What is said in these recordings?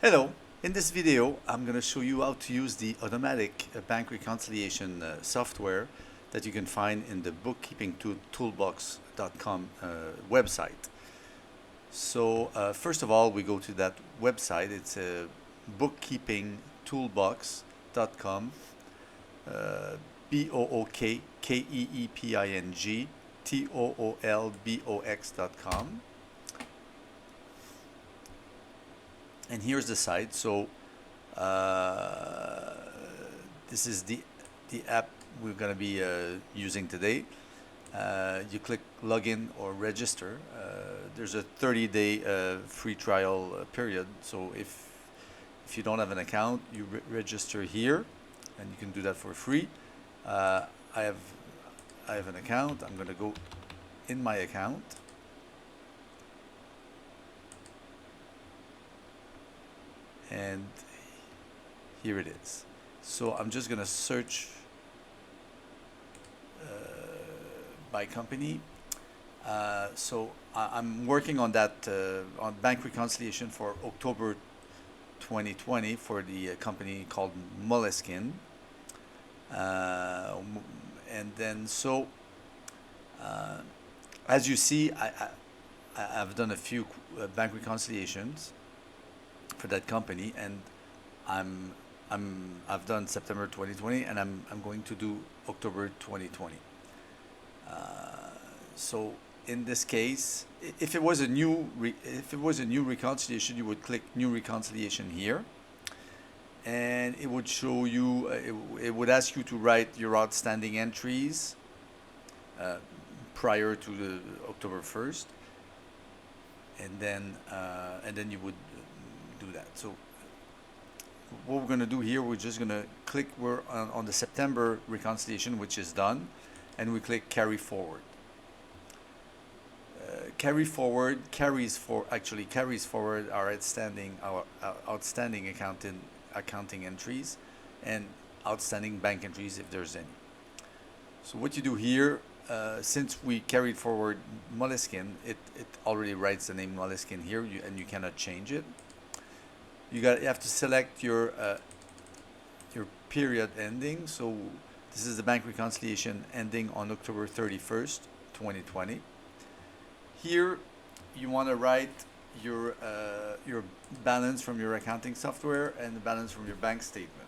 Hello, in this video I'm going to show you how to use the automatic bank reconciliation software that you can find in the bookkeeping toolbox.com website. So first of all, we go to that website. It's bookkeepingtoolbox.com, bookkeeping toolbox.com. And here's the site. So this is the app we're going to be using today. You click login or register. There's a 30-day free trial period. So if you don't have an account, you register here, and you can do that for free. I have an account. I'm going to go in my account. And here it is. So I'm just going to search by company. So I'm working on that on bank reconciliation for October 2020 for the company called Moleskine. And then so as you see, I've done a few bank reconciliations for that company, and I've done September 2020, and I'm going to do October 2020. So in this case, if it was a new reconciliation, you would click New Reconciliation here, and it would show you. It would ask you to write your outstanding entries prior to the October 1st, and then you would do that. So what we're going to do here, we're just going to click, we're on the September reconciliation, which is done, and we click carry forward. Carry forward carries forward our outstanding accounting entries and outstanding bank entries if there's any. So what you do here, since we carried forward Moleskine, it already writes the name Moleskine here, and you cannot change it. You have to select your period ending. So this is the bank reconciliation ending on October 31st, 2020. Here you want to write your balance from your accounting software and the balance from your bank statement.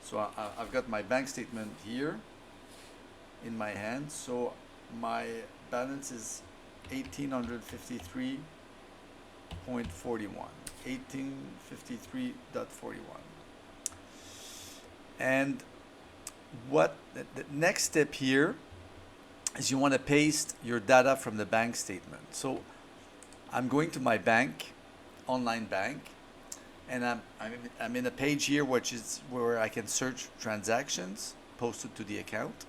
So I've got my bank statement here in my hand. So my balance is 1853.41. 1853.41. And what the next step here is, you want to paste your data from the bank statement. So I'm going to my bank, online bank, and I'm in a page here which is where I can search transactions posted to the account.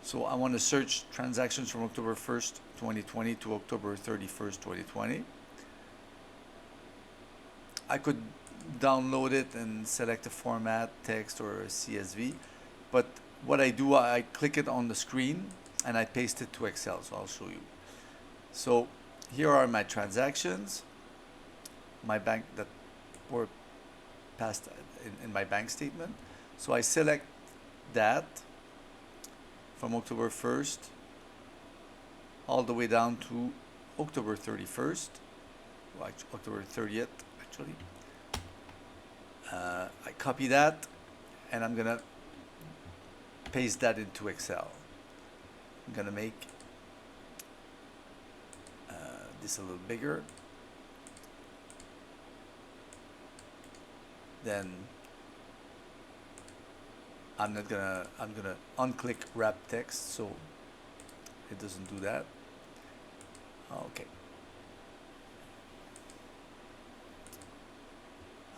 So I want to search transactions from October 1st, 2020 to October 31st, 2020. I could download it and select a format, text or a CSV, but what I do, I click it on the screen and I paste it to Excel. So I'll show you. So here are my transactions, my bank that were passed in my bank statement. So I select that from October 1st all the way down to October 31st, well, October 30th actually. I copy that, and I'm gonna paste that into Excel. I'm gonna make this a little bigger. Then I'm gonna unclick wrap text so it doesn't do that. Okay.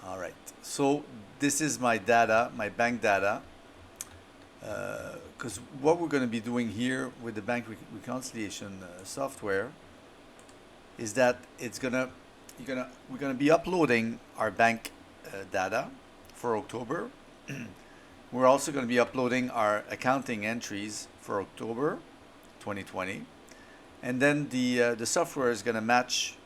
All right. So this is my data, my bank data. Because what we're going to be doing here with the bank reconciliation software is that we're gonna be uploading our bank data for October. We're also going to be uploading our accounting entries for October 2020, and then the software is going to match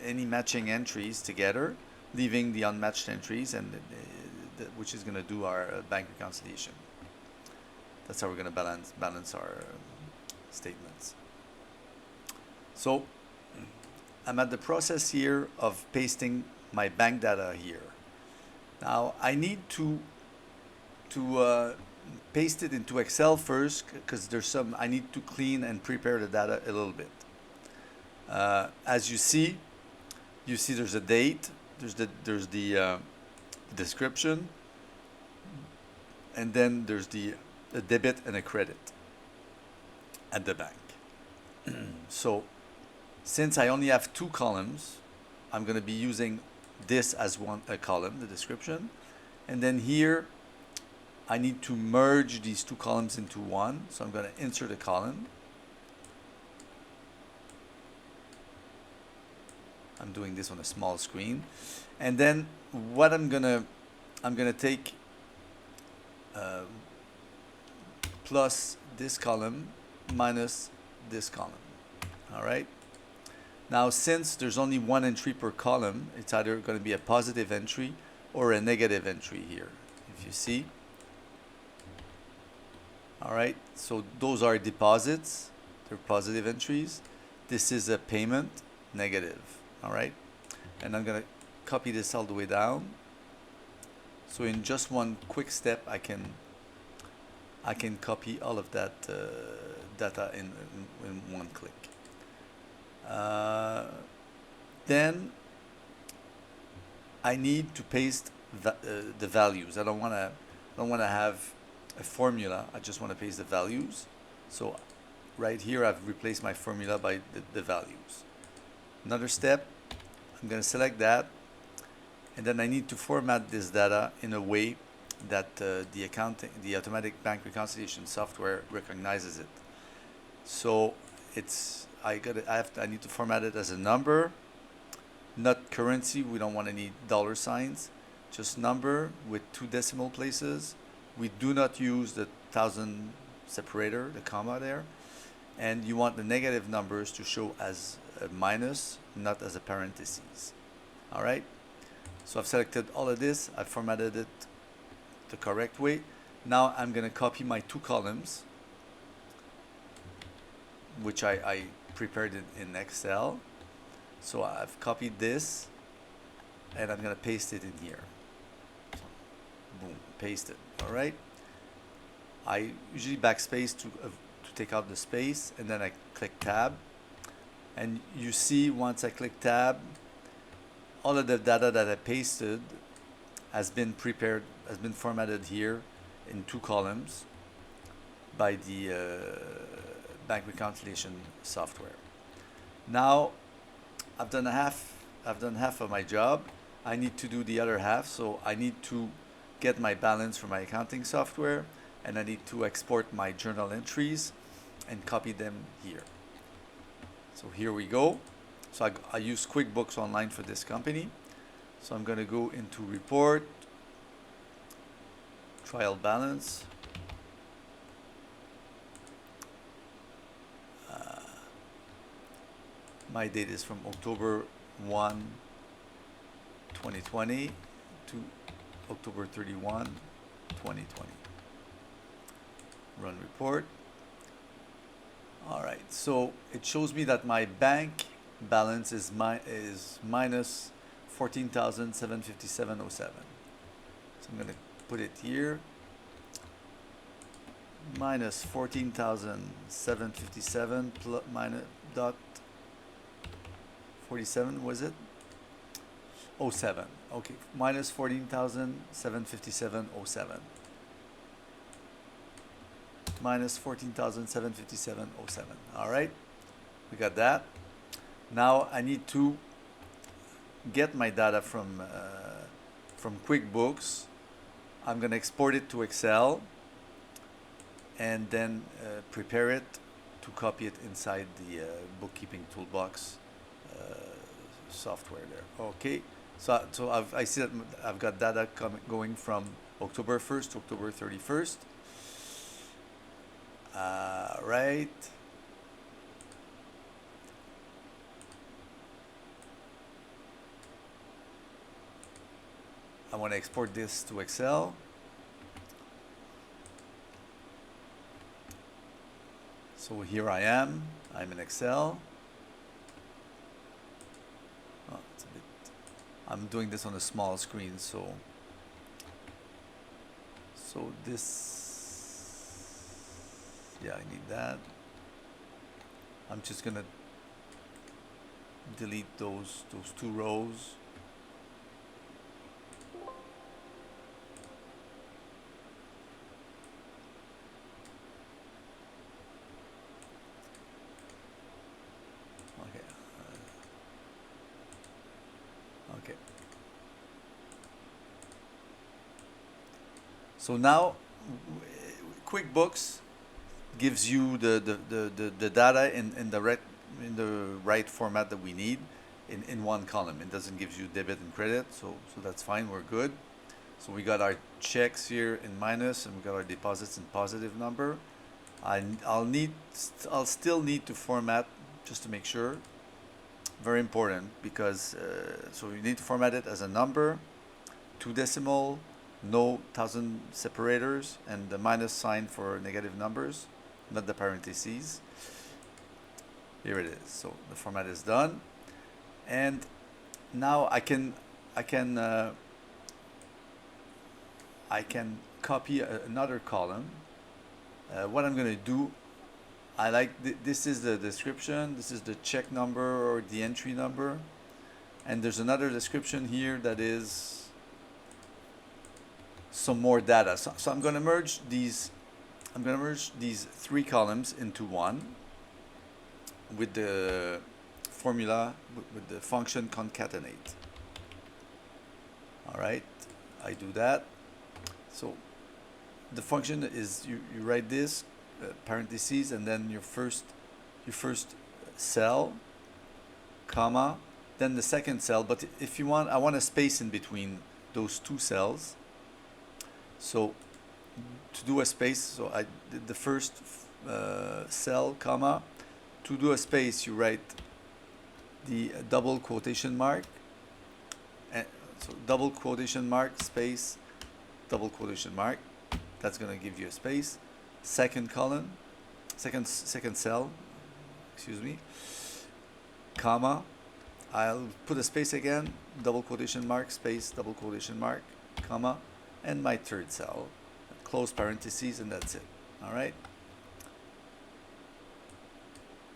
any matching entries together leaving the unmatched entries, and which is going to do our bank reconciliation. That's how we're going to balance our statements. So I'm at the process here of pasting my bank data here. Now I need to paste it into Excel first, because I need to clean and prepare the data a little bit. As you see there's a date, there's the description, and then there's a debit and a credit at the bank. So since I only have two columns, I'm going to be using this as a column, the description, and then here I need to merge these two columns into one. So I'm going to insert a column. I'm doing this on a small screen, and then what I'm gonna take plus this column minus this column. All right. Now, since there's only one entry per column, it's either going to be a positive entry or a negative entry here, if you see. All right, so those are deposits, they're positive entries. This is a payment, negative. All right, and I'm going to copy this all the way down. So in just one quick step, I can copy all of that data in one click. Then I need to paste the values. I don't want to have a formula. I just want to paste the values. So right here, I've replaced my formula by the values. Another step, I'm going to select that, and then I need to format this data in a way that the automatic bank reconciliation software recognizes it. So I need to format it as a number, not currency. We don't want any dollar signs, just number with 2 decimal places. We do not use the thousand separator, the comma there, and you want the negative numbers to show as a minus, not as a parentheses. All right. So I've selected all of this. I've formatted it the correct way. Now I'm going to copy my 2 columns, which I prepared it in Excel. So I've copied this, and I'm going to paste it in here. So, boom, paste it. All right. I usually backspace to take out the space, and then I click Tab. And you see, once I click Tab, all of the data that I pasted has been prepared, has been formatted here in 2 columns by the bank reconciliation software. Now I've done half of my job. I need to do the other half, so I need to get my balance from my accounting software, and I need to export my journal entries and copy them here. So here we go. So I use QuickBooks Online for this company. So I'm going to go into Report, Trial Balance. My date is from October 1, 2020 to October 31, 2020. Run report. All right, so it shows me that my bank balance is minus 14,757.07. So I'm going to put it here. Minus 14,757 plus minus dot 47, was it? 07. Okay, minus 14,757.07. Minus 14,757.07. All right, we got that. Now I need to get my data from QuickBooks. I'm going to export it to Excel, and then prepare it to copy it inside the bookkeeping toolbox software there. Okay, so I see that I've got data going from October 1st to October 31st. Right. I want to export this to Excel. So here I am. I'm in Excel. Oh, it's a bit. I'm doing this on a small screen, so this. Yeah, I need that. I'm just gonna delete those two rows. Okay. Okay. So now, QuickBooks gives you the data in the right format that we need in one column. It doesn't give you debit and credit, so that's fine. We're good. So we got our checks here in minus, and we got our deposits in positive number. I'll still need to format just to make sure. Very important, because so you need to format it as a number, 2 decimal, no thousand separators, and the minus sign for negative numbers, not the parentheses. Here it is. So the format is done, and now I can copy another column. What I'm going to do, this is the description, this is the check number or the entry number, and there's another description here that is some more data. So I'm going to merge these 3 columns into one with the formula, with the function concatenate. All right, I do that. So the function is you write this parentheses, and then your first cell, comma, then the second cell. But if you want, I want a space in between those 2 cells. So to do a space, so I did the first cell, comma. To do a space, you write the double quotation mark. And so double quotation mark, space, double quotation mark. That's going to give you a space. Second column, second cell, excuse me, comma. I'll put a space again, double quotation mark, space, double quotation mark, comma, and my third cell, close parentheses, and that's it. All right.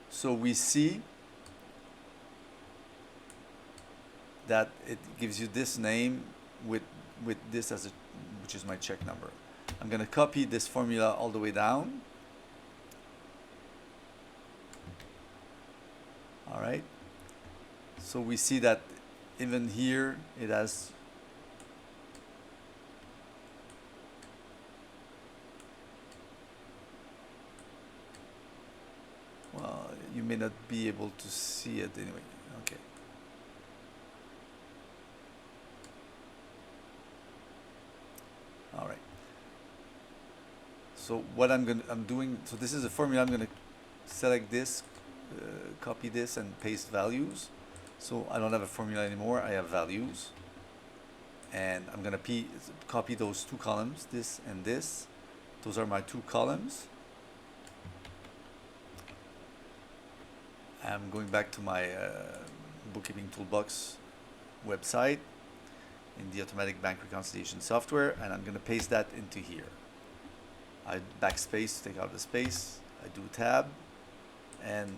So we see that it gives you this name with this as which is my check number. I'm going to copy this formula all the way down. All right. So we see that even here it has well, you may not be able to see it anyway. Okay. All right. So what I'm doing, so this is a formula. I'm going to select this, copy this, and paste values. So I don't have a formula anymore. I have values, and I'm going to copy those 2 columns, this and this. Those are my 2 columns. I'm going back to my Bookkeeping Toolbox website in the automatic bank reconciliation software, and I'm going to paste that into here. I backspace, take out the space, I do tab, and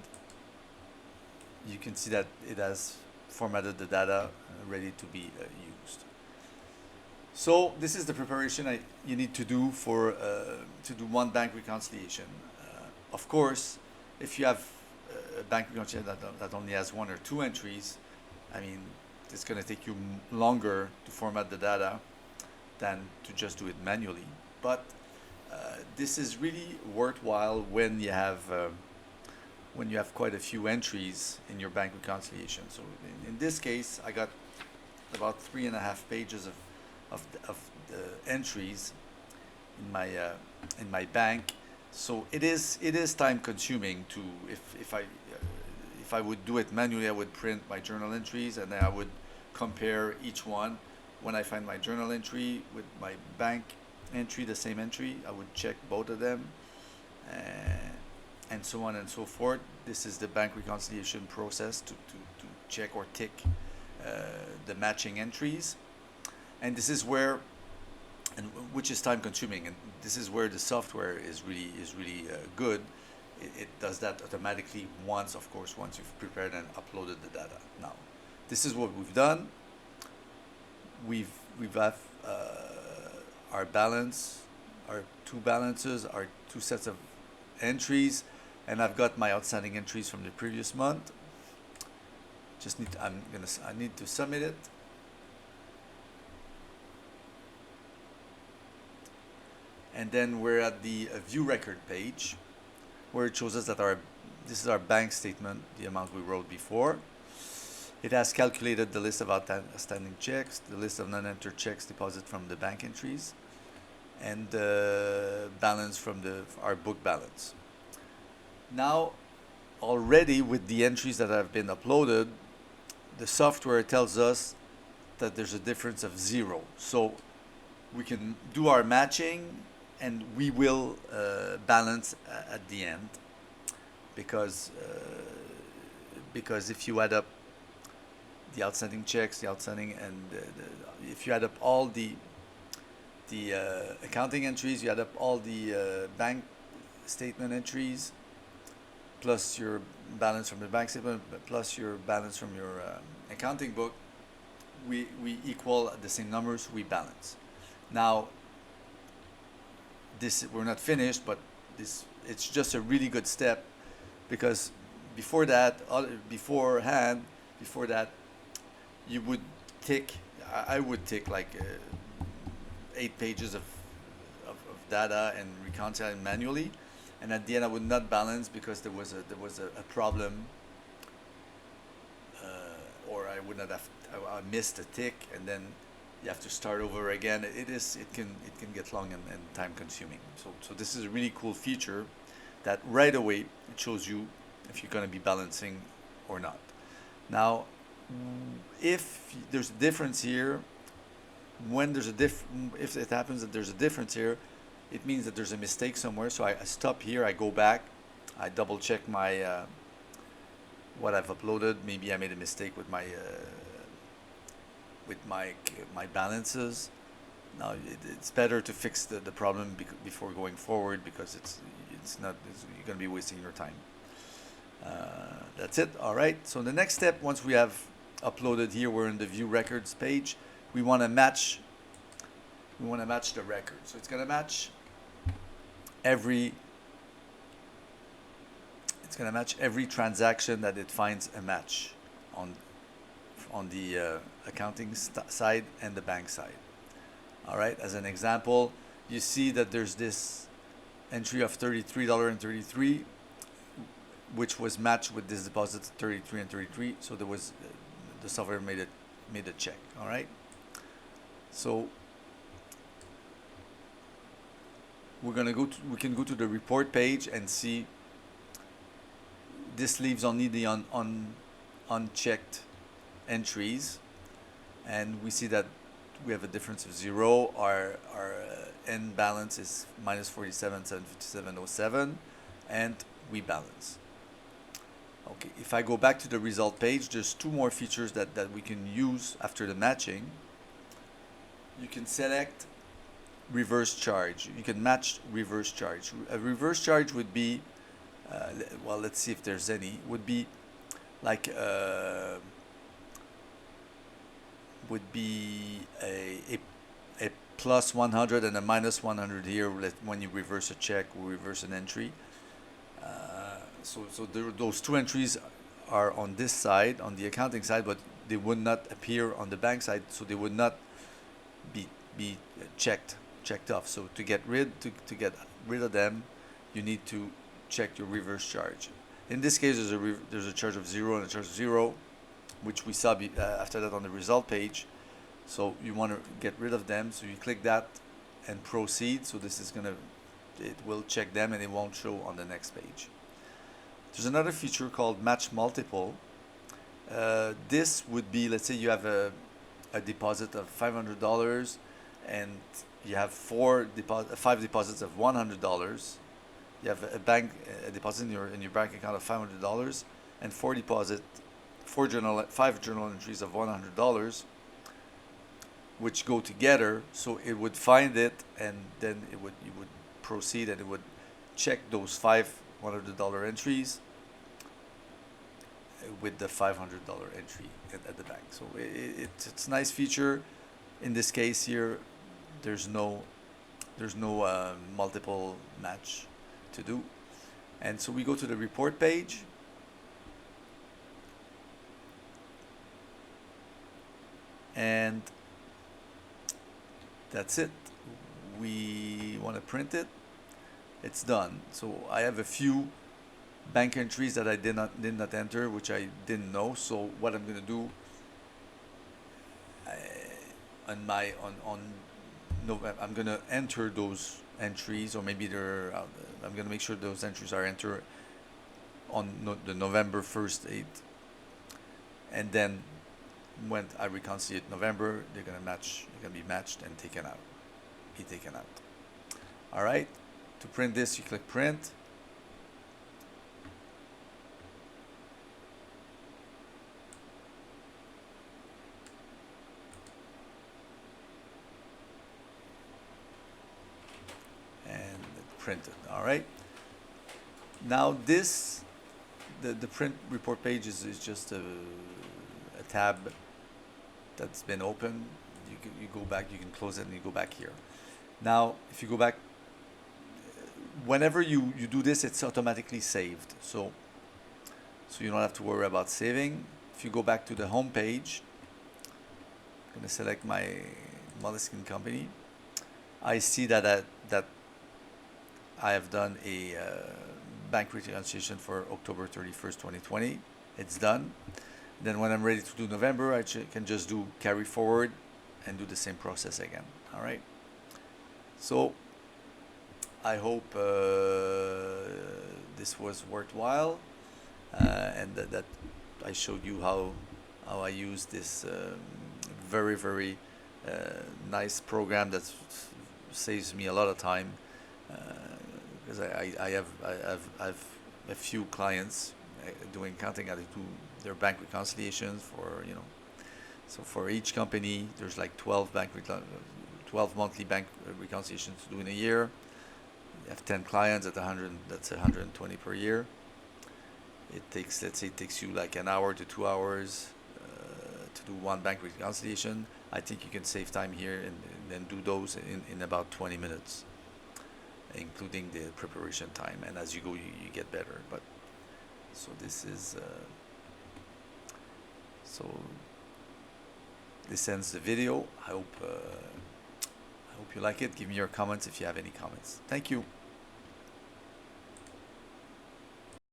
you can see that it has formatted the data ready to be used. So this is the preparation you need to do for to do one bank reconciliation. Of course, if you have a bank reconciliation that only has 1 or 2 entries, I mean, it's going to take you longer to format the data than to just do it manually. But this is really worthwhile when you have quite a few entries in your bank reconciliation. So in this case, I got about 3.5 pages of entries in my bank. So it is time consuming to if I would do it manually, I would print my journal entries and then I would compare each one. when I find my journal entry with my bank entry, the same entry, I would check both of them, uh, and so on and so forth. This is the bank reconciliation process to check or tick the matching entries. And this is where, and which is time consuming, and this is where the software is really good. It does that automatically once, of course, once you've prepared and uploaded the data. Now, this is what we've done. We've have our balance, our two balances, our two sets of entries, and I've got my outstanding entries from the previous month. Just need to, I need to submit it. And then we're at the view record page, where it shows us that this is our bank statement, the amount we wrote before. It has calculated the list of outstanding checks, the list of non-entered checks deposited from the bank entries, and the balance from our book balance. Now, already with the entries that have been uploaded, the software tells us that there's a difference of 0. So we can do our matching, and we will balance at the end, because if you add up the outstanding checks, the outstanding, and if you add up all the accounting entries, you add up all the bank statement entries, plus your balance from the bank statement, plus your balance from your accounting book, we equal the same numbers, we balance. Now, we're not finished, but it's just a really good step, because before that, you would I would take like 8 pages of data and reconcile it manually, and at the end I would not balance because there was a problem, or I would not have, I missed a tick, and then you have to start over again. It can get long and time consuming. So this is a really cool feature that right away it shows you if you're going to be balancing or not. Now, if there's a difference here, if it happens that there's a difference here, it means that there's a mistake somewhere. So I stop here, I go back, I double check my what I've uploaded. Maybe I made a mistake with my balances. Now it's better to fix the problem before going forward, because you're going to be wasting your time. That's it. All right. So the next step, once we have uploaded here, we're in the view records page. We want to match the record. So it's going to match every transaction that it finds a match on the accounting side and the bank side. All right. As an example, you see that there's this entry of $33.33, which was matched with this deposit 33 and 33. So there was the software made a check. All right. So we can go to the report page and see this leaves only the unchecked entries, and we see that we have a difference of 0. Our end balance is minus 47,757.07, and we balance. Okay, if I go back to the result page, there's 2 more features that we can use after the matching. You can select reverse charge. You can match reverse charge. A reverse charge would be, well, let's see if there's any, would be like a plus 100 and a minus 100 here when you reverse a check or reverse an entry. So those 2 entries are on this side, on the accounting side, but they would not appear on the bank side, so they would not be checked off. So to get rid of them, you need to check your reverse charge. In this case, there's a charge of 0 and a charge of 0, which we saw after that on the result page. So you want to get rid of them, so you click that and proceed. So this is it will check them and it won't show on the next page. There's another feature called match multiple. This would be, let's say you have a deposit of $500, and you have five deposits of $100. You have a deposit in your bank account of $500, and five journal entries of $100, which go together. So it would find it, and then you would proceed, and it would check those five $100 entries with the $500 entry at the bank. So it's a nice feature. In this case here, there's no multiple match to do. And so we go to the report page, and that's it. We want to print it. It's done. So I have a few bank entries that I did not enter, which I didn't know. So what I'm gonna do, on my on no, I'm gonna enter those entries, or maybe I'm gonna make sure those entries are entered on the November 1st, 8th, and then when I reconcile November, they're gonna be matched and be taken out. All right. To print this, you click print. And print it. All right. Now the print report page is just a tab that's been open. You go back, you can close it, and you go back here. Now, if you go back, whenever you do this, it's automatically saved. So you don't have to worry about saving. If you go back to the home page, I'm gonna select my Moleskine company. I see that I have done a bank reconciliation for October 31st, 2020. It's done. Then when I'm ready to do November, I can just do carry forward and do the same process again. All right. So I hope this was worthwhile, and that I showed you how I use this very nice program that saves me a lot of time, because I have a few clients doing accounting. I do their bank reconciliations for, so for each company there's like 12 monthly bank reconciliations to do in a year. You have 10 clients at 100, that's 120 per year. Let's say it takes you like an hour to 2 hours to do one bank reconciliation. I think you can save time here and then do those in about 20 minutes, including the preparation time. And as you go, you get better. But so this ends the video. I hope you like it. Give me your comments if you have any comments. Thank you.